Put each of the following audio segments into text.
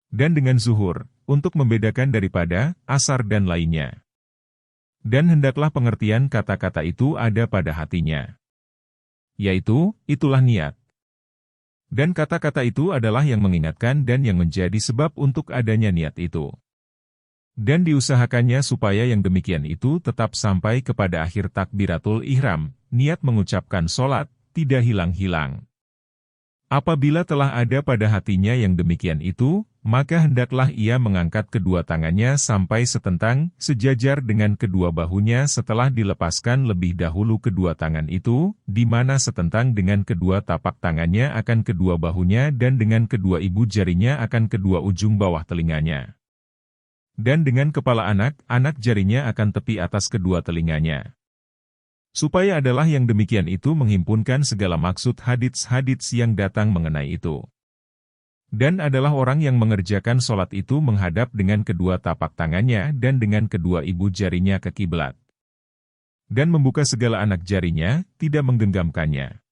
Dan dengan zuhur, untuk membedakan daripada asar dan lainnya. Dan hendaklah pengertian kata-kata itu ada pada hatinya. Yaitu, itulah niat. Dan kata-kata itu adalah yang mengingatkan dan yang menjadi sebab untuk adanya niat itu. Dan diusahakannya supaya yang demikian itu tetap sampai kepada akhir takbiratul ihram, niat mengucapkan sholat, tidak hilang-hilang. Apabila telah ada pada hatinya yang demikian itu, maka hendaklah ia mengangkat kedua tangannya sampai setentang, sejajar dengan kedua bahunya setelah dilepaskan lebih dahulu kedua tangan itu, di mana setentang dengan kedua tapak tangannya akan kedua bahunya dan dengan kedua ibu jarinya akan kedua ujung bawah telinganya. Dan dengan kepala anak jarinya akan tepi atas kedua telinganya. Supaya adalah yang demikian itu menghimpunkan segala maksud hadits-hadits yang datang mengenai itu. Dan adalah orang yang mengerjakan sholat itu menghadap dengan kedua tapak tangannya dan dengan kedua ibu jarinya ke kiblat. Dan membuka segala anak jarinya, tidak menggenggamkannya.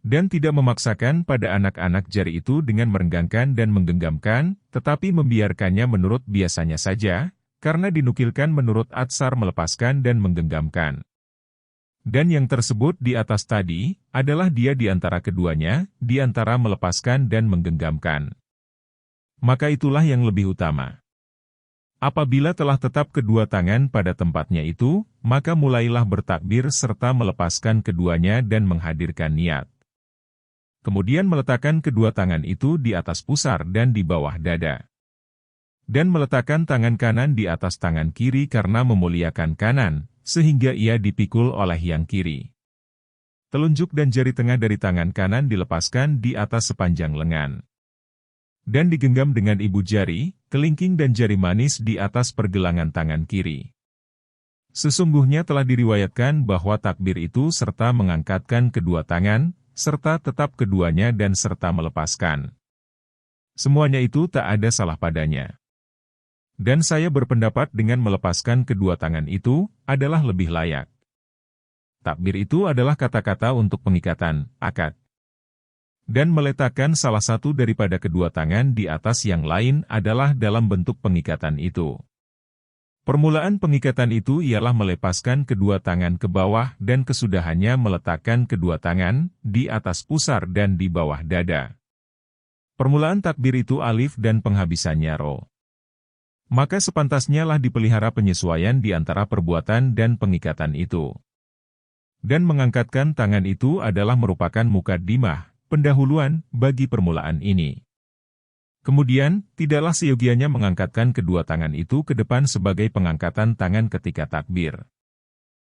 Dan tidak memaksakan pada anak-anak jari itu dengan merenggangkan dan menggenggamkan, tetapi membiarkannya menurut biasanya saja, karena dinukilkan menurut Atsar melepaskan dan menggenggamkan. Dan yang tersebut di atas tadi, adalah dia di antara keduanya, di antara melepaskan dan menggenggamkan. Maka itulah yang lebih utama. Apabila telah tetap kedua tangan pada tempatnya itu, maka mulailah bertakbir serta melepaskan keduanya dan menghadirkan niat. Kemudian meletakkan kedua tangan itu di atas pusar dan di bawah dada. Dan meletakkan tangan kanan di atas tangan kiri karena memuliakan kanan, sehingga ia dipikul oleh yang kiri. Telunjuk dan jari tengah dari tangan kanan dilepaskan di atas sepanjang lengan. Dan digenggam dengan ibu jari, kelingking dan jari manis di atas pergelangan tangan kiri. Sesungguhnya telah diriwayatkan bahwa takbir itu serta mengangkatkan kedua tangan, serta tetap keduanya dan serta melepaskan. Semuanya itu tak ada salah padanya. Dan saya berpendapat dengan melepaskan kedua tangan itu, adalah lebih layak. Takbir itu adalah kata-kata untuk pengikatan, akad. Dan meletakkan salah satu daripada kedua tangan di atas yang lain adalah dalam bentuk pengikatan itu. Permulaan pengikatan itu ialah melepaskan kedua tangan ke bawah dan kesudahannya meletakkan kedua tangan di atas pusar dan di bawah dada. Permulaan takbir itu alif dan penghabisannya ro. Maka sepantasnya lah dipelihara penyesuaian di antara perbuatan dan pengikatan itu. Dan mengangkatkan tangan itu adalah merupakan mukaddimah, pendahuluan, bagi permulaan ini. Kemudian, tidaklah seyogianya mengangkatkan kedua tangan itu ke depan sebagai pengangkatan tangan ketika takbir.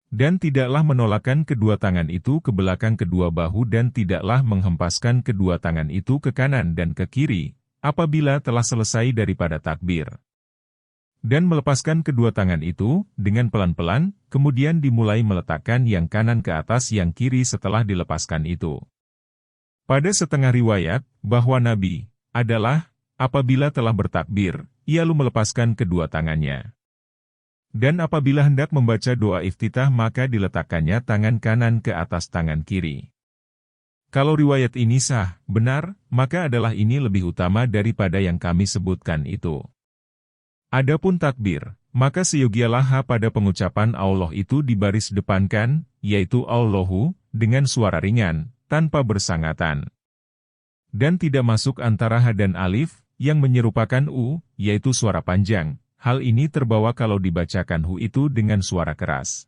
Dan tidaklah menolakkan kedua tangan itu ke belakang kedua bahu dan tidaklah menghempaskan kedua tangan itu ke kanan dan ke kiri, apabila telah selesai daripada takbir. Dan melepaskan kedua tangan itu, dengan pelan-pelan, kemudian dimulai meletakkan yang kanan ke atas yang kiri setelah dilepaskan itu. Pada setengah riwayat, bahwa Nabi adalah, apabila telah bertakbir, ia lalu melepaskan kedua tangannya. Dan apabila hendak membaca doa iftitah maka diletakkannya tangan kanan ke atas tangan kiri. Kalau riwayat ini sah, benar, maka adalah ini lebih utama daripada yang kami sebutkan itu. Adapun takbir, maka seyogialah pada pengucapan Allah itu dibaris depankan, yaitu Allahu, dengan suara ringan, tanpa bersangatan. Dan tidak masuk antara ha dan alif, yang menyerupakan u, yaitu suara panjang. Hal ini terbawa kalau dibacakan hu itu dengan suara keras.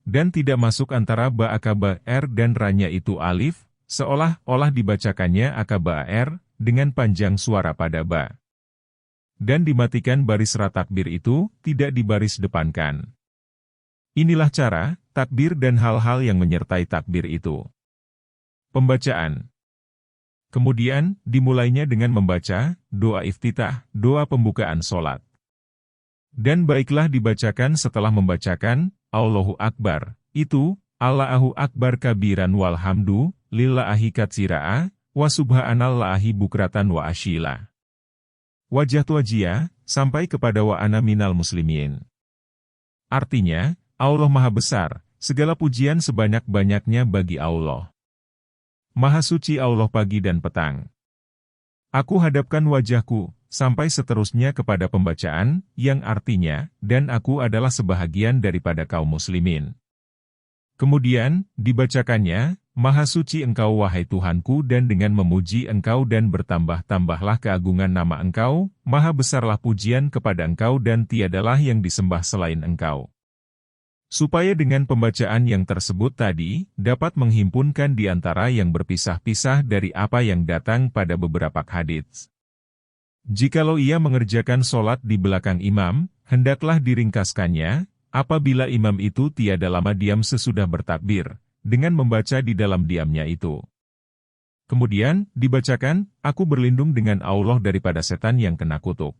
Dan tidak masuk antara ba akaba r dan ra-nya itu alif, seolah-olah dibacakannya akaba r, dengan panjang suara pada ba. Dan dimatikan baris ra takbir itu, tidak dibaris depankan. Inilah cara, takbir dan hal-hal yang menyertai takbir itu. Pembacaan. Kemudian, dimulainya dengan membaca, doa iftitah, doa pembukaan sholat. Dan baiklah dibacakan setelah membacakan, Allahu Akbar, itu, Allahu Akbar kabiran walhamdu, lillahi katsira'a, wa subhanallahi bukratan wa asyila. Wajah tuajia, sampai kepada wa ana minal muslimin. Artinya, Allah Maha Besar, segala pujian sebanyak-banyaknya bagi Allah. Maha suci Allah pagi dan petang. Aku hadapkan wajahku, sampai seterusnya kepada pembacaan, yang artinya, dan aku adalah sebahagian daripada kaum muslimin. Kemudian, dibacakannya, Maha suci Engkau wahai Tuhanku dan dengan memuji Engkau dan bertambah-tambahlah keagungan nama Engkau, Maha besarlah pujian kepada Engkau dan tiadalah yang disembah selain Engkau. Supaya dengan pembacaan yang tersebut tadi, dapat menghimpunkan di antara yang berpisah-pisah dari apa yang datang pada beberapa hadits. Jikalau ia mengerjakan sholat di belakang imam, hendaklah diringkaskannya, apabila imam itu tiada lama diam sesudah bertakbir, dengan membaca di dalam diamnya itu. Kemudian, dibacakan, aku berlindung dengan Allah daripada setan yang kena kutuk.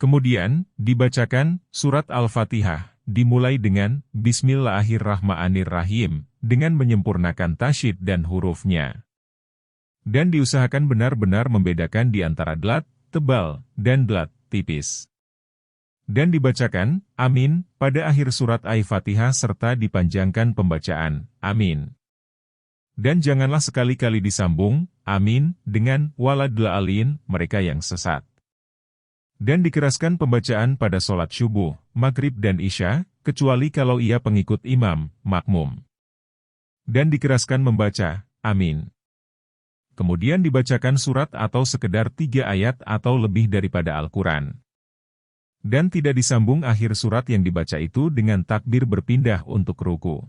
Kemudian, dibacakan, surat Al-Fatihah, dimulai dengan, Bismillahirrahmanirrahim, dengan menyempurnakan tasyid dan hurufnya. Dan diusahakan benar-benar membedakan di antara dlat, tebal, dan dlat, tipis. Dan dibacakan, amin, pada akhir surat Al-Fatihah serta dipanjangkan pembacaan, amin. Dan janganlah sekali-kali disambung, amin, dengan waladhdallin, mereka yang sesat. Dan dikeraskan pembacaan pada sholat syubuh, maghrib dan isya, kecuali kalau ia pengikut imam, makmum. Dan dikeraskan membaca, amin. Kemudian dibacakan surat atau sekedar 3 ayat atau lebih daripada Al-Quran. Dan tidak disambung akhir surat yang dibaca itu dengan takbir berpindah untuk ruku.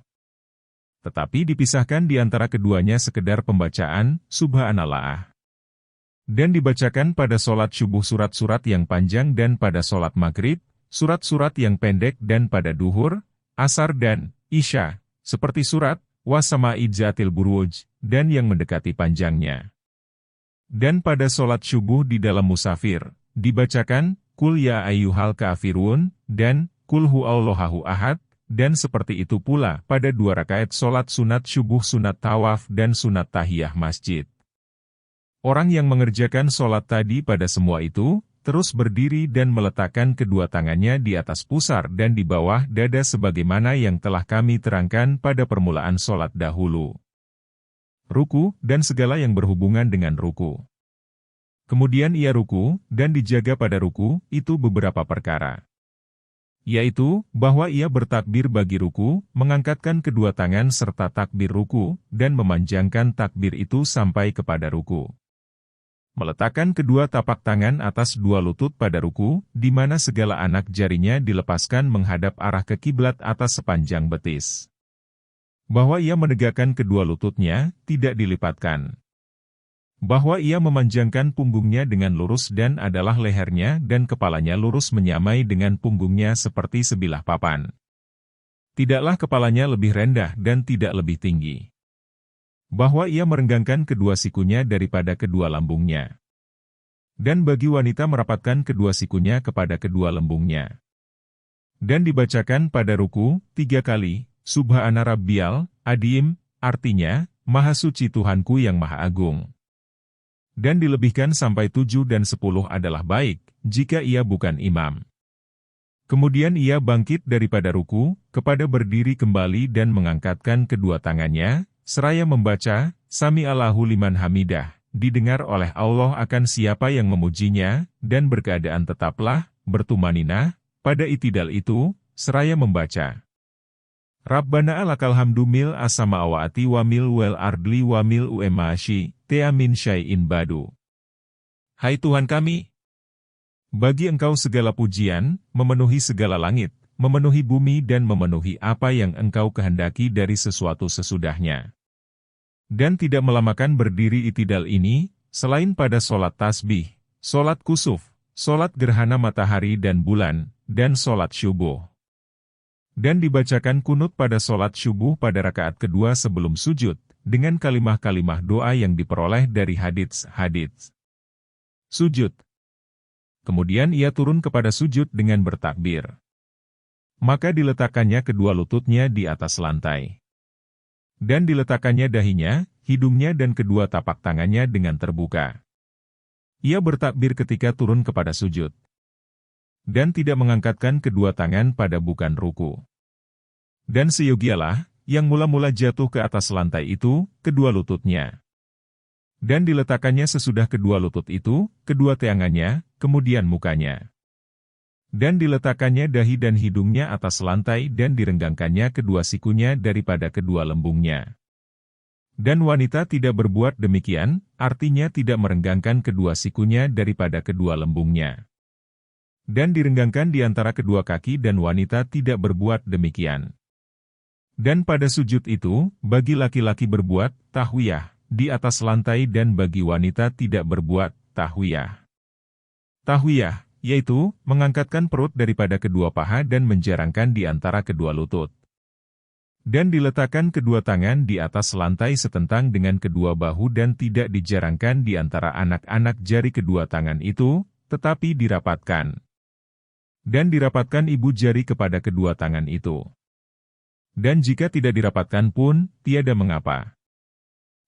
Tetapi dipisahkan di antara keduanya sekedar pembacaan, subhanallah. Dan dibacakan pada sholat syubuh surat-surat yang panjang dan pada sholat maghrib, surat-surat yang pendek dan pada duhur, asar dan isya, seperti surat, wasama'id zatil buruj, dan yang mendekati panjangnya. Dan pada sholat syubuh di dalam musafir, dibacakan, Kul ya ayyuhal kafirun, dan Kul huwallahu ahad, dan seperti itu pula pada 2 rakaat sholat sunat syubuh sunat tawaf dan sunat tahiyah masjid. Orang yang mengerjakan sholat tadi pada semua itu, terus berdiri dan meletakkan kedua tangannya di atas pusar dan di bawah dada sebagaimana yang telah kami terangkan pada permulaan sholat dahulu. Ruku, dan segala yang berhubungan dengan ruku. Kemudian ia ruku, dan dijaga pada ruku, itu beberapa perkara. Yaitu, bahwa ia bertakbir bagi ruku, mengangkatkan kedua tangan serta takbir ruku, dan memanjangkan takbir itu sampai kepada ruku. Meletakkan kedua tapak tangan atas 2 lutut pada ruku, di mana segala anak jarinya dilepaskan menghadap arah ke kiblat atas sepanjang betis. Bahwa ia menegakkan kedua lututnya, tidak dilipatkan. Bahwa ia memanjangkan punggungnya dengan lurus dan adalah lehernya dan kepalanya lurus menyamai dengan punggungnya seperti sebilah papan. Tidaklah kepalanya lebih rendah dan tidak lebih tinggi. Bahwa ia merenggangkan kedua sikunya daripada kedua lambungnya. Dan bagi wanita merapatkan kedua sikunya kepada kedua lembungnya. Dan dibacakan pada ruku 3 kali, Subhana Rabbiyal Adim, artinya, Maha Suci Tuhanku yang Maha Agung. Dan dilebihkan sampai 7 dan 10 adalah baik, jika ia bukan imam. Kemudian ia bangkit daripada ruku, kepada berdiri kembali dan mengangkatkan kedua tangannya, seraya membaca, Sami Allahu liman hamidah, didengar oleh Allah akan siapa yang memujinya, dan berkeadaan tetaplah, bertumaninah, pada itidal itu, seraya membaca. Rabbana alakal hamdu mil as-samawati wa mil wal ardli wa mil u'emashi, tea min syai'in badu. Hai Tuhan kami, bagi Engkau segala pujian, memenuhi segala langit, memenuhi bumi dan memenuhi apa yang Engkau kehendaki dari sesuatu sesudahnya. Dan tidak melamakan berdiri itidal ini, selain pada sholat tasbih, sholat kusuf, sholat gerhana matahari dan bulan, dan sholat syubuh. Dan dibacakan kunut pada sholat syubuh pada rakaat kedua sebelum sujud, dengan kalimah-kalimah doa yang diperoleh dari hadits. Sujud. Kemudian ia turun kepada sujud dengan bertakbir. Maka diletakkannya kedua lututnya di atas lantai. Dan diletakkannya dahinya, hidungnya dan kedua tapak tangannya dengan terbuka. Ia bertakbir ketika turun kepada sujud. Dan tidak mengangkatkan kedua tangan pada bukan ruku. Dan seyogialah, yang mula-mula jatuh ke atas lantai itu, kedua lututnya. Dan diletakkannya sesudah kedua lutut itu, kedua tangannya, kemudian mukanya. Dan diletakkannya dahi dan hidungnya atas lantai dan direnggangkannya kedua sikunya daripada kedua lembungnya. Dan wanita tidak berbuat demikian, artinya tidak merenggangkan kedua sikunya daripada kedua lembungnya. Dan direnggangkan di antara kedua kaki dan wanita tidak berbuat demikian. Dan pada sujud itu, bagi laki-laki berbuat tahwiyah di atas lantai dan bagi wanita tidak berbuat tahwiyah. Tahwiyah, yaitu mengangkatkan perut daripada kedua paha dan menjarangkan di antara kedua lutut. Dan diletakkan kedua tangan di atas lantai setentang dengan kedua bahu dan tidak dijarangkan di antara anak-anak jari kedua tangan itu, tetapi dirapatkan. Dan dirapatkan ibu jari kepada kedua tangan itu. Dan jika tidak dirapatkan pun, tiada mengapa.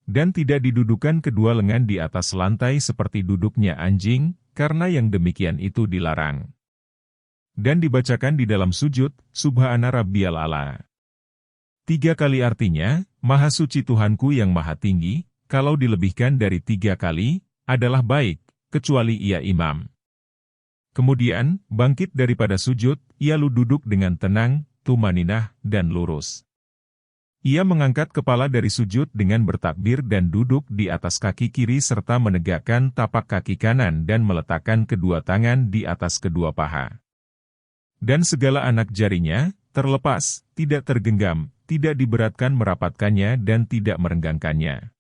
Dan tidak didudukan kedua lengan di atas lantai seperti duduknya anjing, karena yang demikian itu dilarang. Dan dibacakan di dalam sujud, Subhana Rabbiyal A'la. 3 kali artinya, Maha Suci Tuhanku yang Maha Tinggi, kalau dilebihkan dari 3 kali, adalah baik, kecuali ia imam. Kemudian, bangkit daripada sujud, ia duduk dengan tenang, tumaninah, dan lurus. Ia mengangkat kepala dari sujud dengan bertakbir dan duduk di atas kaki kiri serta menegakkan tapak kaki kanan dan meletakkan kedua tangan di atas kedua paha. Dan segala anak jarinya, terlepas, tidak tergenggam, tidak diberatkan merapatkannya dan tidak merenggangkannya.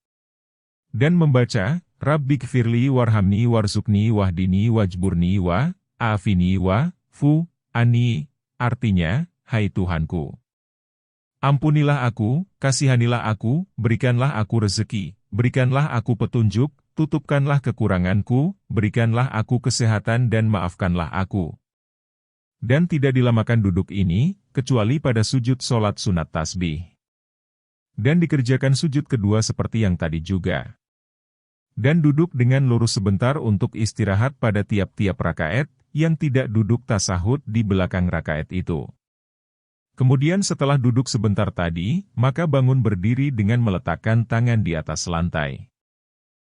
Dan membaca, Rabbikfirli warhamni warzukni wahdini wajburni wa, afini wa, fu, ani, artinya, hai Tuhanku. Ampunilah aku, kasihanilah aku, berikanlah aku rezeki, berikanlah aku petunjuk, tutupkanlah kekuranganku, berikanlah aku kesehatan dan maafkanlah aku. Dan tidak dilamakan duduk ini, kecuali pada sujud solat sunat tasbih. Dan dikerjakan sujud kedua seperti yang tadi juga. Dan duduk dengan lurus sebentar untuk istirahat pada tiap-tiap rakaat, yang tidak duduk tasahud di belakang rakaat itu. Kemudian setelah duduk sebentar tadi, maka bangun berdiri dengan meletakkan tangan di atas lantai.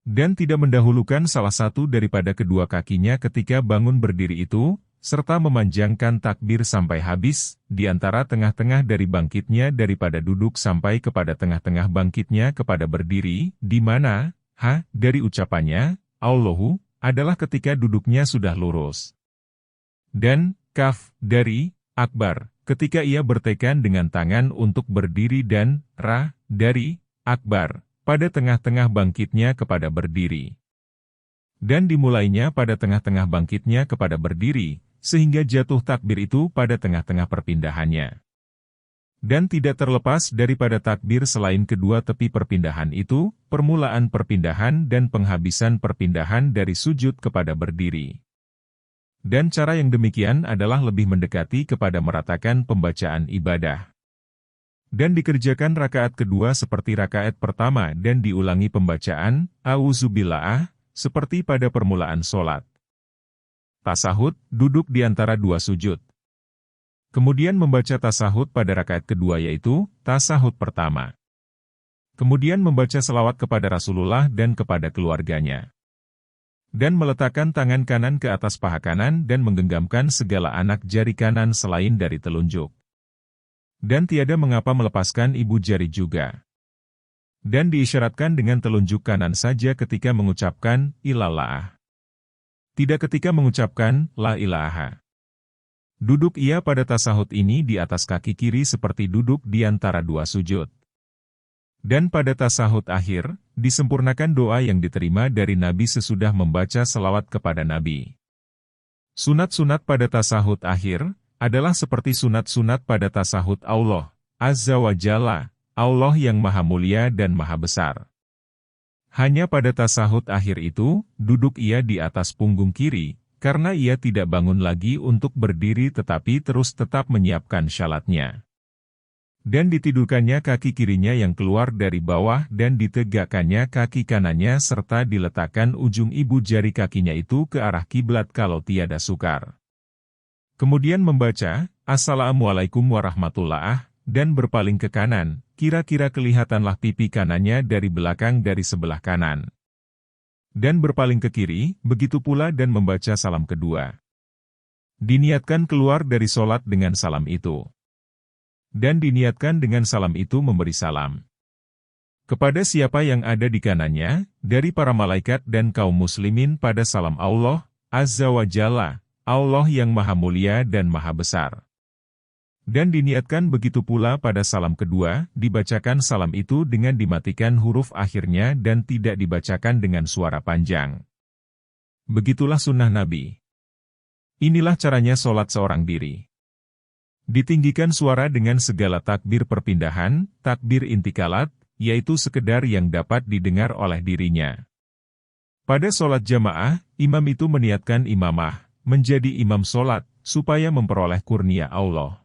Dan tidak mendahulukan salah satu daripada kedua kakinya ketika bangun berdiri itu, serta memanjangkan takbir sampai habis, di antara tengah-tengah dari bangkitnya daripada duduk sampai kepada tengah-tengah bangkitnya kepada berdiri, di mana, dari ucapannya, Allahu, adalah ketika duduknya sudah lurus. Dan, kaf, dari, akbar, ketika ia bertekan dengan tangan untuk berdiri dan, dari, akbar, pada tengah-tengah bangkitnya kepada berdiri. Dan dimulainya pada tengah-tengah bangkitnya kepada berdiri, sehingga jatuh takbir itu pada tengah-tengah perpindahannya. Dan tidak terlepas daripada takbir selain kedua tepi perpindahan itu, permulaan perpindahan dan penghabisan perpindahan dari sujud kepada berdiri. Dan cara yang demikian adalah lebih mendekati kepada meratakan pembacaan ibadah. Dan dikerjakan rakaat kedua seperti rakaat pertama dan diulangi pembacaan, A'udzubillah, seperti pada permulaan solat. Tasahud, duduk di antara dua sujud. Kemudian membaca tasahud pada rakaat kedua yaitu, tasahud pertama. Kemudian membaca selawat kepada Rasulullah dan kepada keluarganya. Dan meletakkan tangan kanan ke atas paha kanan dan menggenggamkan segala anak jari kanan selain dari telunjuk. Dan tiada mengapa melepaskan ibu jari juga. Dan diisyaratkan dengan telunjuk kanan saja ketika mengucapkan, ilallah. Tidak ketika mengucapkan, la ilaha. Duduk ia pada tasahud ini di atas kaki kiri seperti duduk di antara dua sujud. Dan pada tasahud akhir, disempurnakan doa yang diterima dari Nabi sesudah membaca selawat kepada Nabi. Sunat-sunat pada tasahud akhir, adalah seperti sunat-sunat pada tasahud Allah, Azza wa Jalla, Allah yang maha mulia dan maha besar. Hanya pada tasahud akhir itu, duduk ia di atas punggung kiri, karena ia tidak bangun lagi untuk berdiri tetapi terus tetap menyiapkan syalatnya. Dan ditidurkannya kaki kirinya yang keluar dari bawah dan ditegakkannya kaki kanannya serta diletakkan ujung ibu jari kakinya itu ke arah kiblat kalau tiada sukar. Kemudian membaca, Assalamualaikum warahmatullahi, dan berpaling ke kanan, kira-kira kelihatanlah pipi kanannya dari belakang dari sebelah kanan. dan berpaling ke kiri, begitu pula dan membaca salam kedua. Diniatkan keluar dari solat dengan salam itu. Dan diniatkan dengan salam itu memberi salam kepada siapa yang ada di kanannya, dari para malaikat dan kaum muslimin pada salam Allah, Azza wa Jalla, Allah yang maha mulia dan maha besar. Dan diniatkan begitu pula pada salam kedua, dibacakan salam itu dengan dimatikan huruf akhirnya dan tidak dibacakan dengan suara panjang. Begitulah sunnah Nabi. Inilah caranya solat seorang diri. Ditinggikan suara dengan segala takbir perpindahan, takbir intikalat, yaitu sekedar yang dapat didengar oleh dirinya. Pada solat jamaah, imam itu meniatkan imamah, menjadi imam solat, supaya memperoleh kurnia Allah.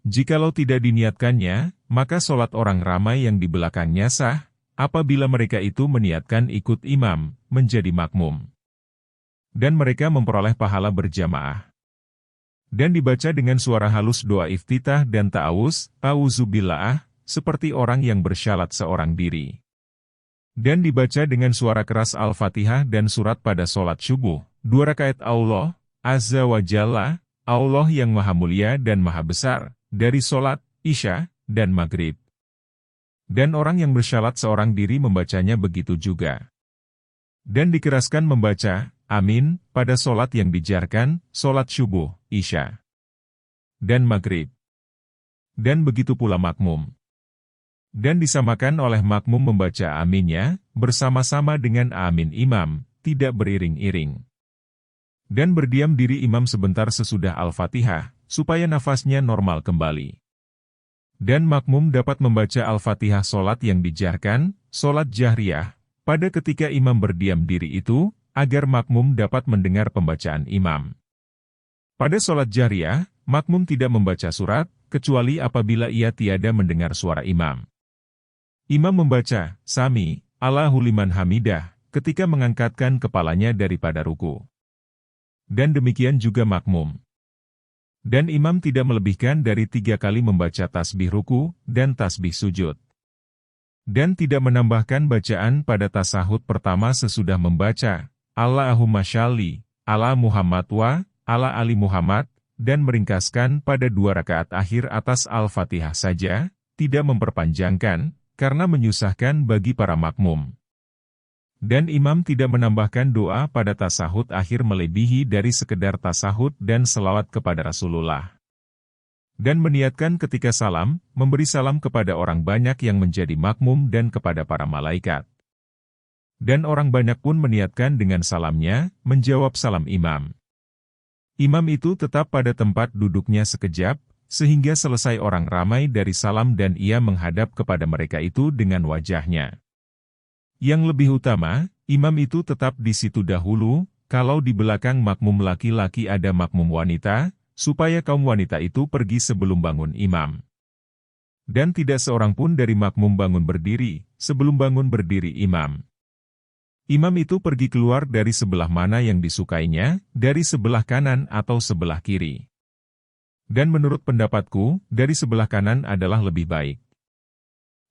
Jikalau tidak diniatkannya, maka solat orang ramai yang di belakangnya sah, apabila mereka itu meniatkan ikut imam, menjadi makmum. Dan mereka memperoleh pahala berjamaah. Dan dibaca dengan suara halus doa iftitah dan ta'awuz, a'udzubillah, seperti orang yang bersyalat seorang diri. Dan dibaca dengan suara keras Al-Fatihah dan surat pada solat subuh, 2 rakaat Allah, Azza wa Jalla, Allah yang maha mulia dan maha besar, dari solat, isya, dan maghrib. Dan orang yang bersyalat seorang diri membacanya begitu juga. Dan dikeraskan membaca, amin, pada solat yang dijarkan, solat subuh, isya, dan maghrib. Dan begitu pula makmum. Dan disamakan oleh makmum membaca aminnya, bersama-sama dengan amin imam, tidak beriring-iring. Dan berdiam diri imam sebentar sesudah Al-Fatihah, supaya nafasnya normal kembali. Dan makmum dapat membaca Al-Fatihah solat yang dijarkan, solat jahriyah, pada ketika imam berdiam diri itu, agar makmum dapat mendengar pembacaan imam. Pada solat jahriyah, makmum tidak membaca surat, kecuali apabila ia tiada mendengar suara imam. Imam membaca, Sami, Allahu liman hamidah, ketika mengangkatkan kepalanya daripada ruku. Dan demikian juga makmum. Dan imam tidak melebihkan dari 3 kali membaca tasbih ruku, dan tasbih sujud. Dan tidak menambahkan bacaan pada tasahud pertama sesudah membaca, Allahumma shalli, ala Muhammad wa, ala ali Muhammad, dan meringkaskan pada 2 rakaat akhir atas Al-Fatihah saja, tidak memperpanjangkan, karena menyusahkan bagi para makmum. Dan imam tidak menambahkan doa pada tasahud akhir melebihi dari sekedar tasahud dan selawat kepada Rasulullah. Dan meniatkan ketika salam, memberi salam kepada orang banyak yang menjadi makmum dan kepada para malaikat. Dan orang banyak pun meniatkan dengan salamnya, menjawab salam imam. Imam itu tetap pada tempat duduknya sekejap, sehingga selesai orang ramai dari salam dan ia menghadap kepada mereka itu dengan wajahnya. Yang lebih utama, imam itu tetap di situ dahulu, kalau di belakang makmum laki-laki ada makmum wanita, supaya kaum wanita itu pergi sebelum bangun imam. Dan tidak seorang pun dari makmum bangun berdiri, sebelum bangun berdiri imam. Imam itu pergi keluar dari sebelah mana yang disukainya, dari sebelah kanan atau sebelah kiri. Dan menurut pendapatku, dari sebelah kanan adalah lebih baik.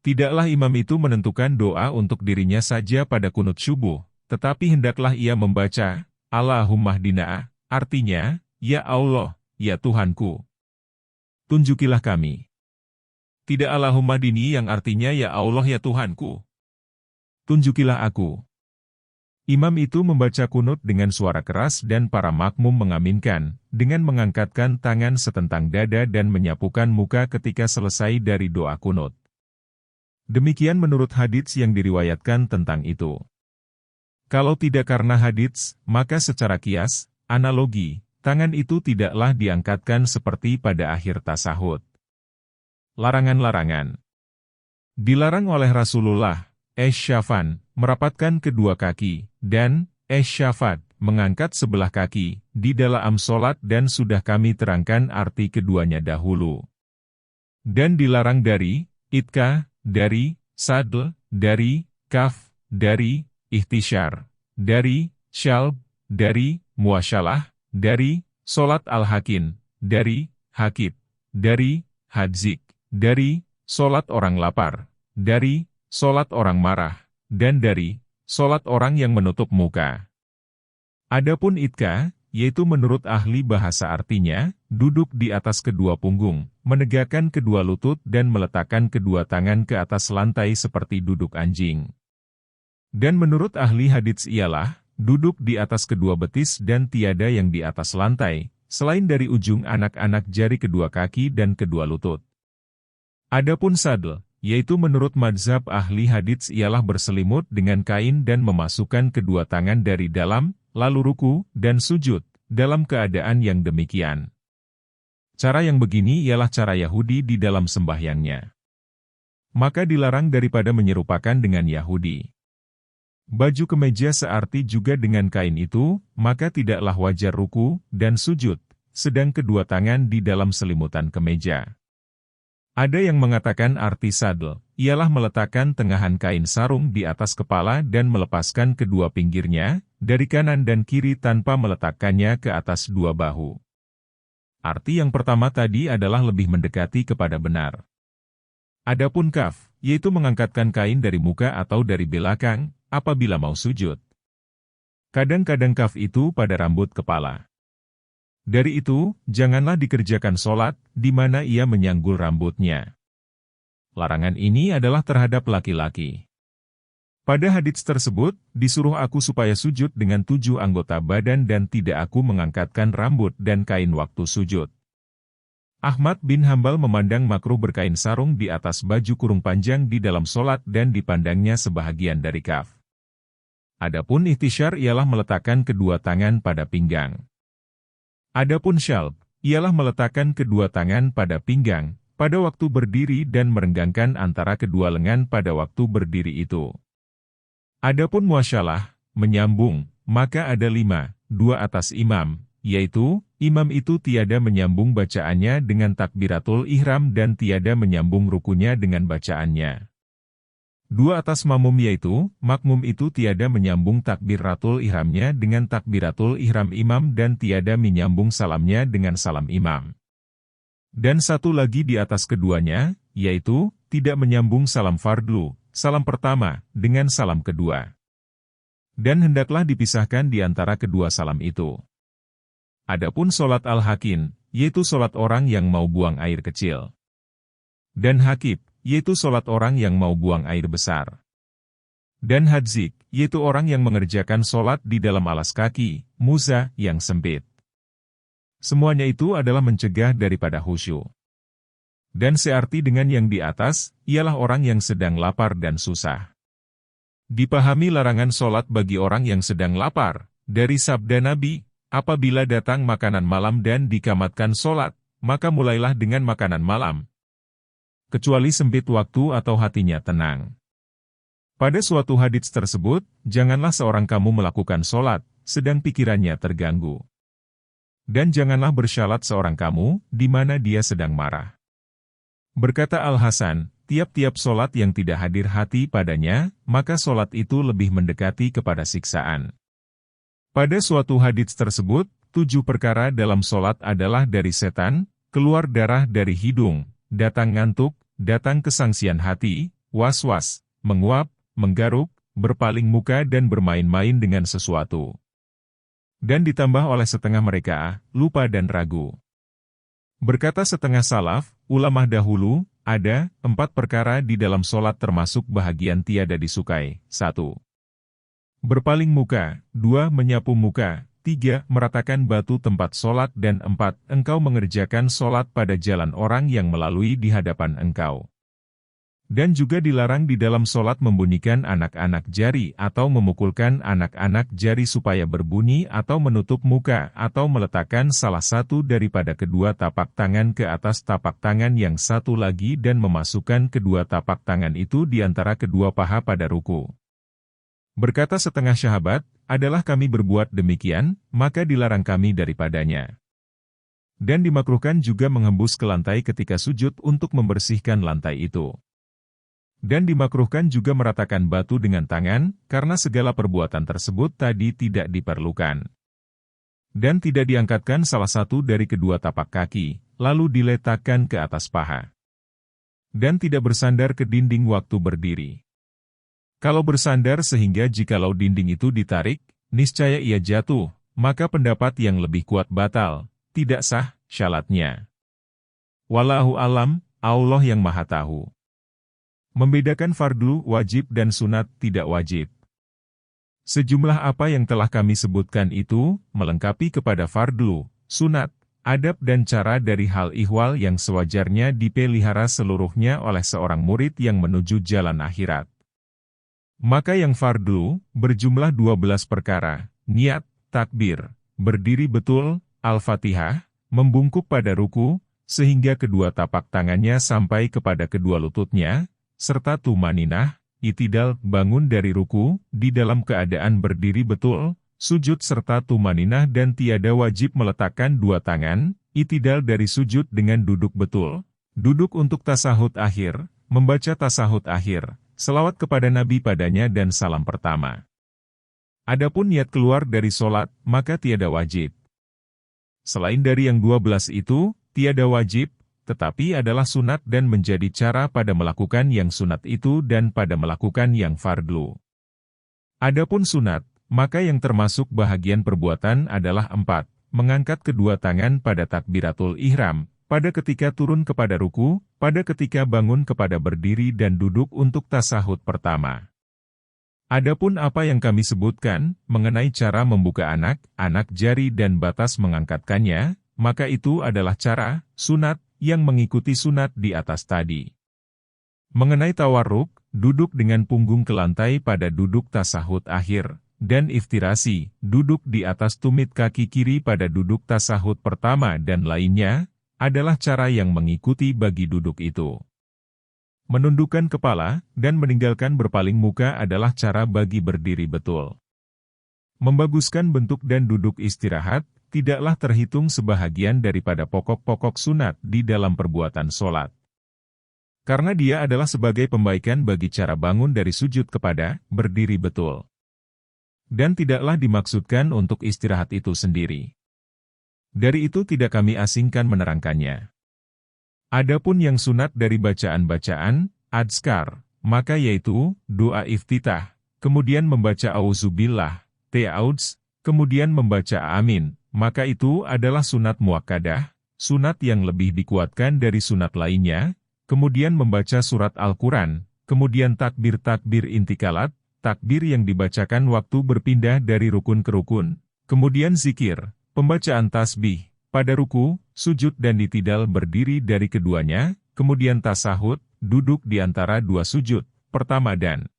Tidaklah imam itu menentukan doa untuk dirinya saja pada kunut subuh, tetapi hendaklah ia membaca, Allahumma hdina, artinya, Ya Allah, ya Tuhanku, tunjukilah kami. Tidak Allahumma hdini yang artinya ya Allah ya Tuhanku, tunjukilah aku. Imam itu membaca kunut dengan suara keras dan para makmum mengaminkan, dengan mengangkatkan tangan setentang dada dan menyapukan muka ketika selesai dari doa kunut. Demikian menurut hadits yang diriwayatkan tentang itu. Kalau tidak karena hadits, maka secara kias, analogi, tangan itu tidaklah diangkatkan seperti pada akhir tasahud. Larangan-larangan. Dilarang oleh Rasulullah, syafan, merapatkan kedua kaki, dan syafat, mengangkat sebelah kaki, di dalam solat dan sudah kami terangkan arti keduanya dahulu. Dan dilarang dari, itka, dari, sadl, dari, kaf, dari, ihtisyar, dari, syalb, dari, muasyalah, dari, solat al-hakin, dari, hakib, dari, hadzik, dari, solat orang lapar, dari, solat orang marah, dan dari, Sholat orang yang menutup muka. Adapun itka, yaitu menurut ahli bahasa artinya, duduk di atas kedua punggung, menegakkan kedua lutut dan meletakkan kedua tangan ke atas lantai seperti duduk anjing. Dan menurut ahli hadits ialah, duduk di atas kedua betis dan tiada yang di atas lantai, selain dari ujung anak-anak jari kedua kaki dan kedua lutut. Adapun sadl, yaitu menurut mazhab ahli hadits ialah berselimut dengan kain dan memasukkan kedua tangan dari dalam, lalu ruku dan sujud, dalam keadaan yang demikian. Cara yang begini ialah cara Yahudi di dalam sembahyangnya. Maka dilarang daripada menyerupakan dengan Yahudi. Baju kemeja searti juga dengan kain itu, maka tidaklah wajar ruku dan sujud, sedang kedua tangan di dalam selimutan kemeja. Ada yang mengatakan arti sadl, ialah meletakkan tengahan kain sarung di atas kepala dan melepaskan kedua pinggirnya, dari kanan dan kiri tanpa meletakkannya ke atas dua bahu. Arti yang pertama tadi adalah lebih mendekati kepada benar. Adapun kaf, yaitu mengangkatkan kain dari muka atau dari belakang, apabila mau sujud. Kadang-kadang kaf itu pada rambut kepala. Dari itu, janganlah dikerjakan sholat, di mana ia menyanggul rambutnya. Larangan ini adalah terhadap laki-laki. Pada hadits tersebut, disuruh aku supaya sujud dengan 7 anggota badan dan tidak aku mengangkatkan rambut dan kain waktu sujud. Ahmad bin Hambal memandang makruh berkain sarung di atas baju kurung panjang di dalam sholat dan dipandangnya sebahagian dari kaf. Adapun ihtisyar ialah meletakkan kedua tangan pada pinggang. Adapun syalb, ialah meletakkan kedua tangan pada pinggang, pada waktu berdiri dan merenggangkan antara kedua lengan pada waktu berdiri itu. Adapun muasyalah, menyambung, maka ada 5, 2 atas imam, yaitu, imam itu tiada menyambung bacaannya dengan takbiratul ihram dan tiada menyambung rukunya dengan bacaannya. 2 atas makmum yaitu, makmum itu tiada menyambung takbiratul ihramnya dengan takbiratul ihram imam dan tiada menyambung salamnya dengan salam imam. Dan 1 lagi di atas keduanya, yaitu, tidak menyambung salam fardhu, salam pertama, dengan salam kedua. Dan hendaklah dipisahkan di antara kedua salam itu. Adapun sholat al-hakin, yaitu sholat orang yang mau buang air kecil. Dan hakib, yaitu sholat orang yang mau buang air besar. Dan hadzik, yaitu orang yang mengerjakan sholat di dalam alas kaki, muza, yang sempit. Semuanya itu adalah mencegah daripada khusyuk. Dan searti dengan yang di atas, ialah orang yang sedang lapar dan susah. Dipahami larangan sholat bagi orang yang sedang lapar, dari sabda Nabi, apabila datang makanan malam dan dikamatkan sholat, maka mulailah dengan makanan malam. Kecuali sempit waktu atau hatinya tenang. Pada suatu hadits tersebut, janganlah seorang kamu melakukan sholat, sedang pikirannya terganggu. Dan janganlah bersyalat seorang kamu, di mana dia sedang marah. Berkata Al-Hasan, tiap-tiap sholat yang tidak hadir hati padanya, maka sholat itu lebih mendekati kepada siksaan. Pada suatu hadits tersebut, 7 perkara dalam sholat adalah dari setan, keluar darah dari hidung, datang ngantuk, datang kesangsian hati, was-was, menguap, menggaruk, berpaling muka dan bermain-main dengan sesuatu. Dan ditambah oleh setengah mereka, lupa dan ragu. Berkata setengah salaf, ulama dahulu, ada 4 perkara di dalam sholat termasuk bahagian tiada disukai. 1. Berpaling muka, 2. Menyapu muka, 3. Meratakan batu tempat sholat dan 4. Engkau mengerjakan sholat pada jalan orang yang melalui di hadapan engkau. Dan juga dilarang di dalam sholat membunyikan anak-anak jari atau memukulkan anak-anak jari supaya berbunyi atau menutup muka atau meletakkan salah satu daripada kedua tapak tangan ke atas tapak tangan yang satu lagi dan memasukkan kedua tapak tangan itu di antara kedua paha pada ruku. Berkata setengah sahabat, adalah kami berbuat demikian, maka dilarang kami daripadanya. Dan dimakruhkan juga menghembus ke lantai ketika sujud untuk membersihkan lantai itu. Dan dimakruhkan juga meratakan batu dengan tangan, karena segala perbuatan tersebut tadi tidak diperlukan. Dan tidak diangkatkan salah satu dari kedua tapak kaki, lalu diletakkan ke atas paha. Dan tidak bersandar ke dinding waktu berdiri. Kalau bersandar sehingga jikalau dinding itu ditarik, niscaya ia jatuh, maka pendapat yang lebih kuat batal, tidak sah syalatnya. Wallahu alam, Allah yang maha tahu. Membedakan fardu, wajib dan sunat tidak wajib. Sejumlah apa yang telah kami sebutkan itu, melengkapi kepada fardu, sunat, adab dan cara dari hal ihwal yang sewajarnya dipelihara seluruhnya oleh seorang murid yang menuju jalan akhirat. Maka yang fardu, berjumlah 12 perkara, niat, takbir, berdiri betul, Al-Fatihah, membungkuk pada ruku, sehingga kedua tapak tangannya sampai kepada kedua lututnya, serta tumaninah, itidal, bangun dari ruku, di dalam keadaan berdiri betul, sujud serta tumaninah dan tiada wajib meletakkan dua tangan, itidal dari sujud dengan duduk betul, duduk untuk tasahud akhir, membaca tasahud akhir, selawat kepada Nabi padanya dan salam pertama. Adapun niat keluar dari solat, maka tiada wajib. Selain dari yang 12 itu, tiada wajib, tetapi adalah sunat dan menjadi cara pada melakukan yang sunat itu dan pada melakukan yang fardu. Adapun sunat, maka yang termasuk bahagian perbuatan adalah 4, mengangkat kedua tangan pada takbiratul ihram, pada ketika turun kepada ruku, pada ketika bangun kepada berdiri dan duduk untuk tasahud pertama. Adapun apa yang kami sebutkan, mengenai cara membuka anak jari dan batas mengangkatkannya, maka itu adalah cara, sunat, yang mengikuti sunat di atas tadi. Mengenai tawarruk, duduk dengan punggung ke lantai pada duduk tasahud akhir, dan iftirasi, duduk di atas tumit kaki kiri pada duduk tasahud pertama dan lainnya, adalah cara yang mengikuti bagi duduk itu. Menundukkan kepala, dan meninggalkan berpaling muka adalah cara bagi berdiri betul. Membaguskan bentuk dan duduk istirahat, tidaklah terhitung sebahagian daripada pokok-pokok sunat di dalam perbuatan solat. Karena dia adalah sebagai pembaikan bagi cara bangun dari sujud kepada berdiri betul. Dan tidaklah dimaksudkan untuk istirahat itu sendiri. Dari itu tidak kami asingkan menerangkannya. Adapun yang sunat dari bacaan-bacaan, adskar, maka yaitu, doa iftitah, kemudian membaca auzubillah, ta'awudz, kemudian membaca amin, maka itu adalah sunat muakkadah, sunat yang lebih dikuatkan dari sunat lainnya, kemudian membaca surat Al-Quran, kemudian takbir-takbir intikalat, takbir yang dibacakan waktu berpindah dari rukun ke rukun, kemudian zikir, pembacaan tasbih, pada ruku, sujud dan itidal berdiri dari keduanya, kemudian tasahud, duduk di antara dua sujud, pertama dan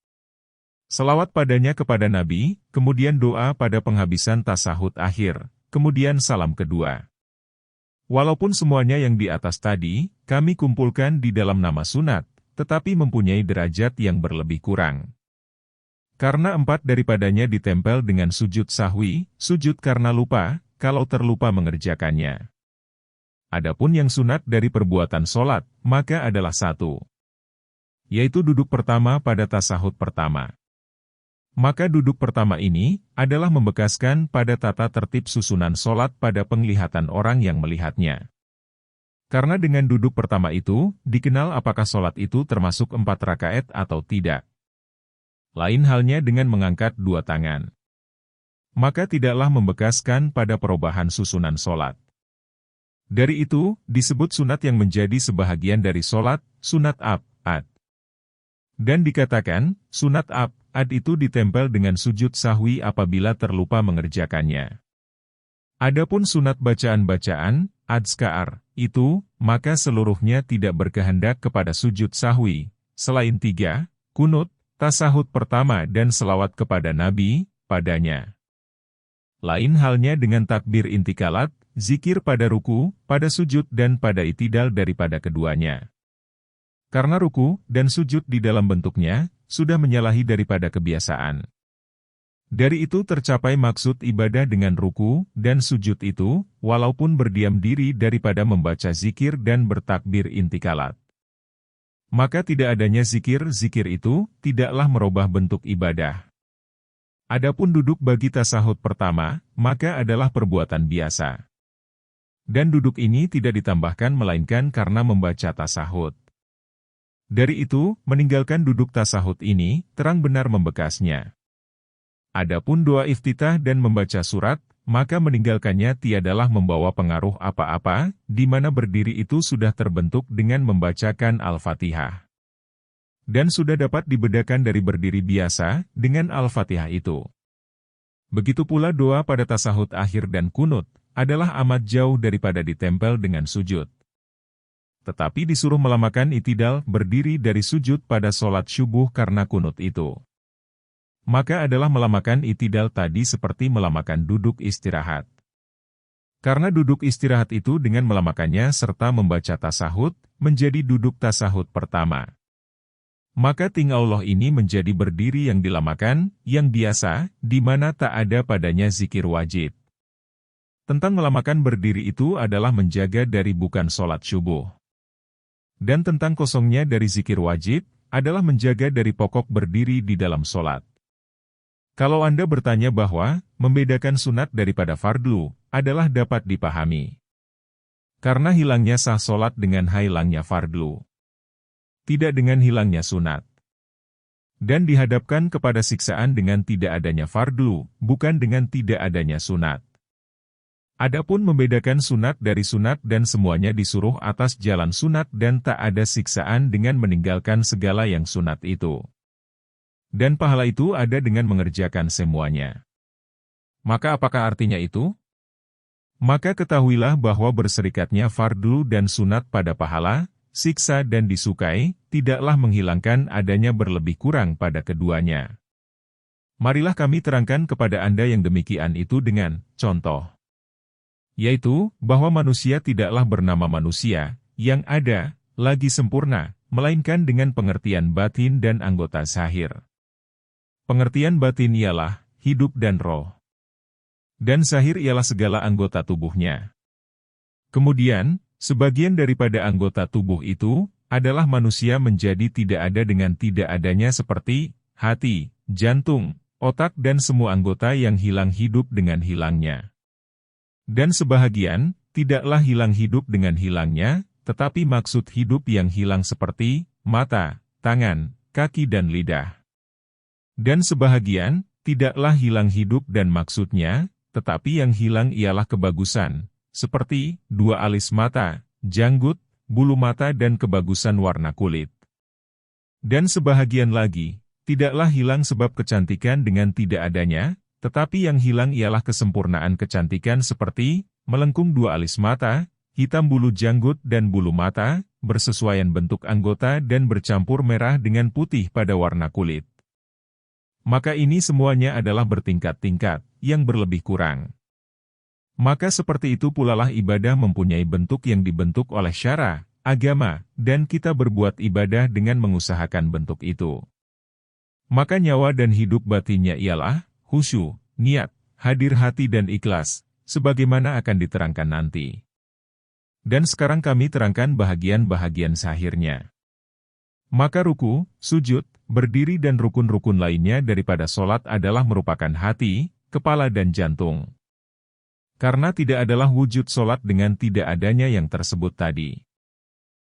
selawat padanya kepada Nabi, kemudian doa pada penghabisan tasahud akhir, kemudian salam kedua. Walaupun semuanya yang di atas tadi, kami kumpulkan di dalam nama sunat, tetapi mempunyai derajat yang berlebih kurang. Karena 4 daripadanya ditempel dengan sujud sahwi, sujud karena lupa, kalau terlupa mengerjakannya. Adapun yang sunat dari perbuatan solat, maka adalah 1. Yaitu duduk pertama pada tasahud pertama. Maka duduk pertama ini, adalah membekaskan pada tata tertib susunan solat pada penglihatan orang yang melihatnya. Karena dengan duduk pertama itu, dikenal apakah solat itu termasuk 4 rakaat atau tidak. Lain halnya dengan mengangkat 2 tangan. Maka tidaklah membekaskan pada perubahan susunan solat. Dari itu, disebut sunat yang menjadi sebahagian dari solat, sunat ab-ad. Dan dikatakan, sunat ab-ad itu ditempel dengan sujud sahwi apabila terlupa mengerjakannya. Adapun sunat bacaan-bacaan, adskar, itu, maka seluruhnya tidak berkehendak kepada sujud sahwi, selain 3, kunut, tasahud pertama dan selawat kepada Nabi, padanya. Lain halnya dengan takbir intikalat, zikir pada ruku, pada sujud dan pada itidal daripada keduanya. Karena ruku dan sujud di dalam bentuknya, sudah menyalahi daripada kebiasaan. Dari itu tercapai maksud ibadah dengan ruku dan sujud itu, walaupun berdiam diri daripada membaca zikir dan bertakbir intikalat. Maka tidak adanya zikir-zikir itu, tidaklah merubah bentuk ibadah. Adapun duduk bagi tasahud pertama, maka adalah perbuatan biasa. Dan duduk ini tidak ditambahkan melainkan karena membaca tasahud. Dari itu, meninggalkan duduk tasahud ini, terang benar membekasnya. Adapun doa iftitah dan membaca surat, maka meninggalkannya tiadalah membawa pengaruh apa-apa, di mana berdiri itu sudah terbentuk dengan membacakan Al-Fatihah. Dan sudah dapat dibedakan dari berdiri biasa, dengan Al-Fatihah itu. Begitu pula doa pada tasahud akhir dan kunut, adalah amat jauh daripada ditempel dengan sujud. Tetapi disuruh melamakan itidal berdiri dari sujud pada sholat syubuh karena kunut itu. Maka adalah melamakan itidal tadi seperti melamakan duduk istirahat. Karena duduk istirahat itu dengan melamakannya serta membaca tasahud, menjadi duduk tasahud pertama. Maka tinggallah ini menjadi berdiri yang dilamakan, yang biasa, di mana tak ada padanya zikir wajib. Tentang melamakan berdiri itu adalah menjaga dari bukan sholat syubuh. Dan tentang kosongnya dari zikir wajib, adalah menjaga dari pokok berdiri di dalam sholat. Kalau Anda bertanya bahwa, membedakan sunat daripada fardhu, adalah dapat dipahami. Karena hilangnya sah sholat dengan hilangnya fardhu. Tidak dengan hilangnya sunat. Dan dihadapkan kepada siksaan dengan tidak adanya fardhu, bukan dengan tidak adanya sunat. Adapun membedakan sunat dari sunat dan semuanya disuruh atas jalan sunat dan tak ada siksaan dengan meninggalkan segala yang sunat itu. Dan pahala itu ada dengan mengerjakan semuanya. Maka apakah artinya itu? Maka ketahuilah bahwa berserikatnya fardhu dan sunat pada pahala, siksa dan disukai, tidaklah menghilangkan adanya berlebih kurang pada keduanya. Marilah kami terangkan kepada Anda yang demikian itu dengan contoh. Yaitu, bahwa manusia tidaklah bernama manusia, yang ada, lagi sempurna, melainkan dengan pengertian batin dan anggota zahir. Pengertian batin ialah, hidup dan roh. Dan zahir ialah segala anggota tubuhnya. Kemudian, sebagian daripada anggota tubuh itu, adalah manusia menjadi tidak ada dengan tidak adanya seperti, hati, jantung, otak dan semua anggota yang hilang hidup dengan hilangnya. Dan sebahagian, tidaklah hilang hidup dengan hilangnya, tetapi maksud hidup yang hilang seperti, mata, tangan, kaki dan lidah. Dan sebahagian, tidaklah hilang hidup dan maksudnya, tetapi yang hilang ialah kebagusan, seperti, dua alis mata, janggut, bulu mata dan kebagusan warna kulit. Dan sebahagian lagi, tidaklah hilang sebab kecantikan dengan tidak adanya, tetapi yang hilang ialah kesempurnaan kecantikan seperti, melengkung dua alis mata, hitam bulu janggut dan bulu mata, bersesuaian bentuk anggota dan bercampur merah dengan putih pada warna kulit. Maka ini semuanya adalah bertingkat-tingkat, yang berlebih kurang. Maka seperti itu pulalah ibadah mempunyai bentuk yang dibentuk oleh syara, agama, dan kita berbuat ibadah dengan mengusahakan bentuk itu. Maka nyawa dan hidup batinnya ialah, khusyuk, niat, hadir hati dan ikhlas, sebagaimana akan diterangkan nanti. Dan sekarang kami terangkan bahagian-bahagian zahirnya. Maka ruku, sujud, berdiri dan rukun-rukun lainnya daripada solat adalah merupakan hati, kepala dan jantung. Karena tidak adalah wujud solat dengan tidak adanya yang tersebut tadi.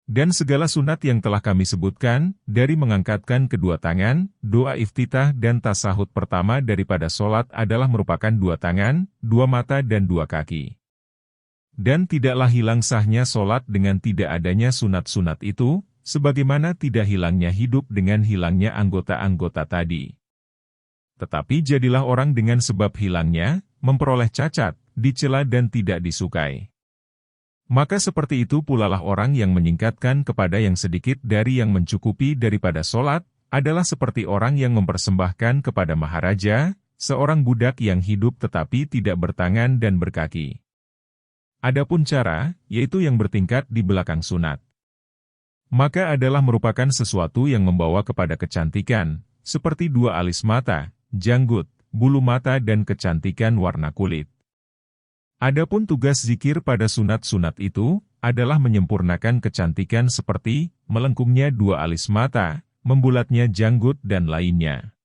Dan segala sunat yang telah kami sebutkan, dari mengangkatkan kedua tangan, doa iftitah dan tasahud pertama daripada solat adalah merupakan dua tangan, dua mata dan dua kaki. Dan tidaklah hilang sahnya solat dengan tidak adanya sunat-sunat itu, sebagaimana tidak hilangnya hidup dengan hilangnya anggota-anggota tadi. Tetapi jadilah orang dengan sebab hilangnya, memperoleh cacat, dicela dan tidak disukai. Maka seperti itu pulalah orang yang menyingkatkan kepada yang sedikit dari yang mencukupi daripada solat, adalah seperti orang yang mempersembahkan kepada maharaja, seorang budak yang hidup tetapi tidak bertangan dan berkaki. Adapun cara, yaitu yang bertingkat di belakang sunat. Maka adalah merupakan sesuatu yang membawa kepada kecantikan, seperti dua alis mata, janggut, bulu mata dan kecantikan warna kulit. Adapun tugas zikir pada sunat-sunat itu, adalah menyempurnakan kecantikan seperti, melengkungnya dua alis mata, membulatnya janggut dan lainnya.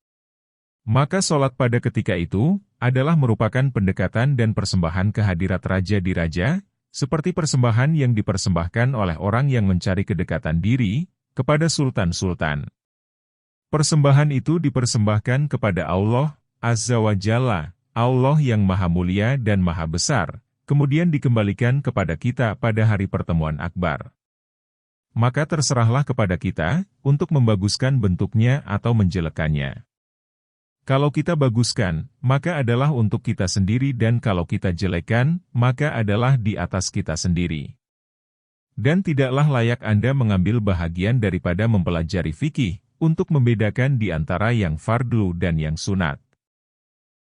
Maka solat pada ketika itu, adalah merupakan pendekatan dan persembahan kehadirat Raja Diraja, seperti persembahan yang dipersembahkan oleh orang yang mencari kedekatan diri, kepada sultan-sultan. Persembahan itu dipersembahkan kepada Allah Azza wa Jalla, Allah yang Maha Mulia dan Maha Besar, kemudian dikembalikan kepada kita pada hari pertemuan akbar. Maka terserahlah kepada kita untuk membaguskan bentuknya atau menjelekkannya. Kalau kita baguskan, maka adalah untuk kita sendiri, dan kalau kita jelekkan, maka adalah di atas kita sendiri. Dan tidaklah layak Anda mengambil bahagian daripada mempelajari fikih untuk membedakan di antara yang fardhu dan yang sunat.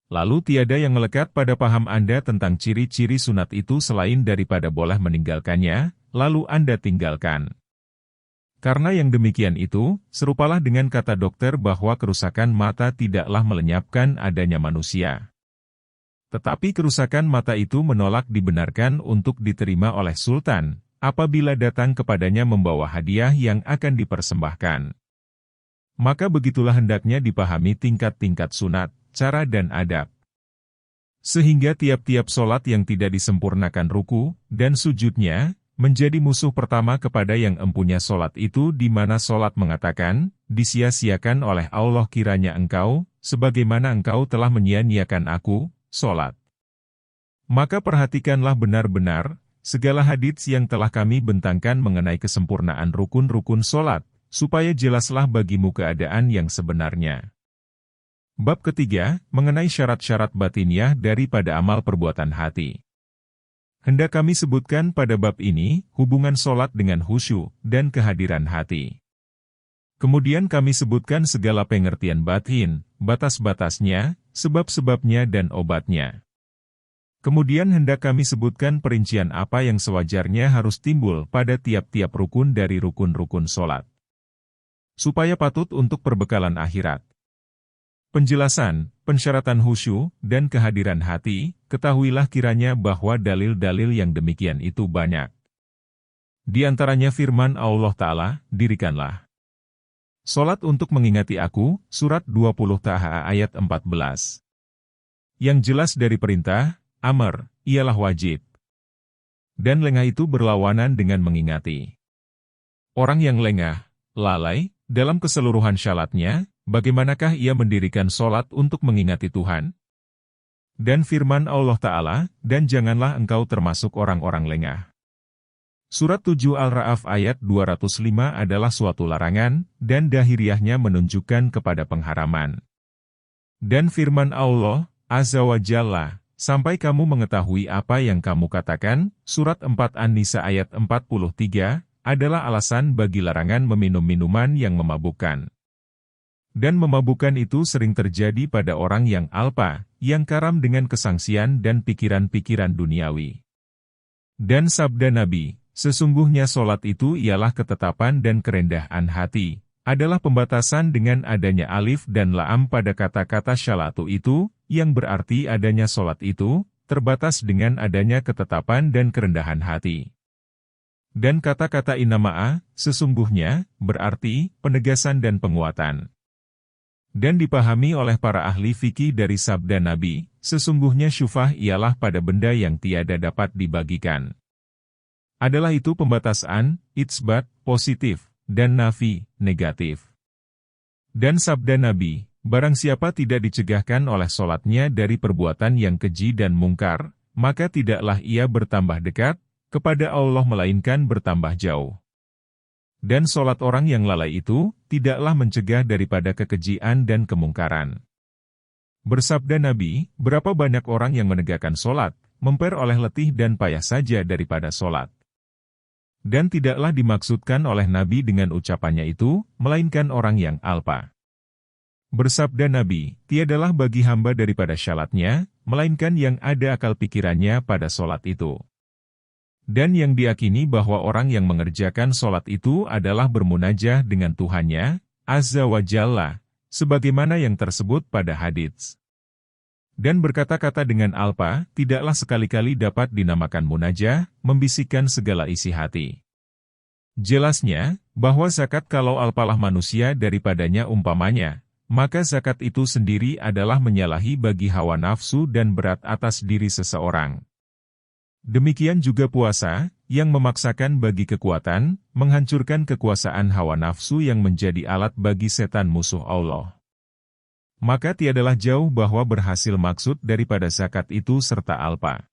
Lalu tiada yang melekat pada paham Anda tentang ciri-ciri sunat itu selain daripada boleh meninggalkannya, lalu Anda tinggalkan. Karena yang demikian itu, serupalah dengan kata dokter bahwa kerusakan mata tidaklah melenyapkan adanya manusia. Tetapi kerusakan mata itu menolak dibenarkan untuk diterima oleh sultan, apabila datang kepadanya membawa hadiah yang akan dipersembahkan. Maka begitulah hendaknya dipahami tingkat-tingkat sunat, cara dan adab. Sehingga tiap-tiap solat yang tidak disempurnakan ruku dan sujudnya, menjadi musuh pertama kepada yang empunya solat itu, di mana solat mengatakan, disia-siakan oleh Allah kiranya engkau, sebagaimana engkau telah menyia-nyiakan aku, solat. Maka perhatikanlah benar-benar, segala hadits yang telah kami bentangkan mengenai kesempurnaan rukun-rukun solat, supaya jelaslah bagimu keadaan yang sebenarnya. Bab ketiga, mengenai syarat-syarat batiniah daripada amal perbuatan hati. Hendak kami sebutkan pada bab ini, hubungan solat dengan khusyuk dan kehadiran hati. Kemudian kami sebutkan segala pengertian batin, batas-batasnya, sebab-sebabnya dan obatnya. Kemudian hendak kami sebutkan perincian apa yang sewajarnya harus timbul pada tiap-tiap rukun dari rukun-rukun solat, supaya patut untuk perbekalan akhirat. Penjelasan, pensyaratan khusyuk, dan kehadiran hati, ketahuilah kiranya bahwa dalil-dalil yang demikian itu banyak. Di antaranya firman Allah Ta'ala, dirikanlah solat untuk mengingati aku, surat 20 Taha ayat 14. Yang jelas dari perintah, amar, ialah wajib. Dan lengah itu berlawanan dengan mengingati. Orang yang lengah, lalai, dalam keseluruhan syaratnya, bagaimanakah ia mendirikan solat untuk mengingati Tuhan? Dan firman Allah Ta'ala, dan janganlah engkau termasuk orang-orang lengah. Surat 7 Al-Ra'af ayat 205 adalah suatu larangan, dan dahiriahnya menunjukkan kepada pengharaman. Dan firman Allah, Azza wa Jalla, sampai kamu mengetahui apa yang kamu katakan, surat 4 An-Nisa ayat 43, adalah alasan bagi larangan meminum minuman yang memabukkan. Dan memabukkan itu sering terjadi pada orang yang alpa, yang karam dengan kesangsian dan pikiran-pikiran duniawi. Dan sabda Nabi, sesungguhnya solat itu ialah ketetapan dan kerendahan hati, adalah pembatasan dengan adanya alif dan laam pada kata-kata syalatu itu, yang berarti adanya solat itu, terbatas dengan adanya ketetapan dan kerendahan hati. Dan kata-kata inama'a, sesungguhnya, berarti penegasan dan penguatan. Dan dipahami oleh para ahli fikih dari sabda Nabi, sesungguhnya syufah ialah pada benda yang tiada dapat dibagikan. Adalah itu pembatasan, itsbat, positif, dan nafi, negatif. Dan sabda Nabi, barang siapa tidak dicegahkan oleh solatnya dari perbuatan yang keji dan mungkar, maka tidaklah ia bertambah dekat kepada Allah melainkan bertambah jauh. Dan solat orang yang lalai itu, tidaklah mencegah daripada kekejian dan kemungkaran. Bersabda Nabi, berapa banyak orang yang menegakkan solat, memperoleh letih dan payah saja daripada solat. Dan tidaklah dimaksudkan oleh Nabi dengan ucapannya itu, melainkan orang yang alpa. Bersabda Nabi, tiadalah bagi hamba daripada syalatnya, melainkan yang ada akal pikirannya pada solat itu. Dan yang diyakini bahwa orang yang mengerjakan solat itu adalah bermunajah dengan Tuhannya, Azza wa Jalla, sebagaimana yang tersebut pada hadits. Dan berkata-kata dengan alpa, tidaklah sekali-kali dapat dinamakan munajah, membisikkan segala isi hati. Jelasnya, bahwa zakat kalau alpalah manusia daripadanya umpamanya, maka zakat itu sendiri adalah menyalahi bagi hawa nafsu dan berat atas diri seseorang. Demikian juga puasa, yang memaksakan bagi kekuatan, menghancurkan kekuasaan hawa nafsu yang menjadi alat bagi setan musuh Allah. Maka tiadalah jauh bahwa berhasil maksud daripada zakat itu serta alpa.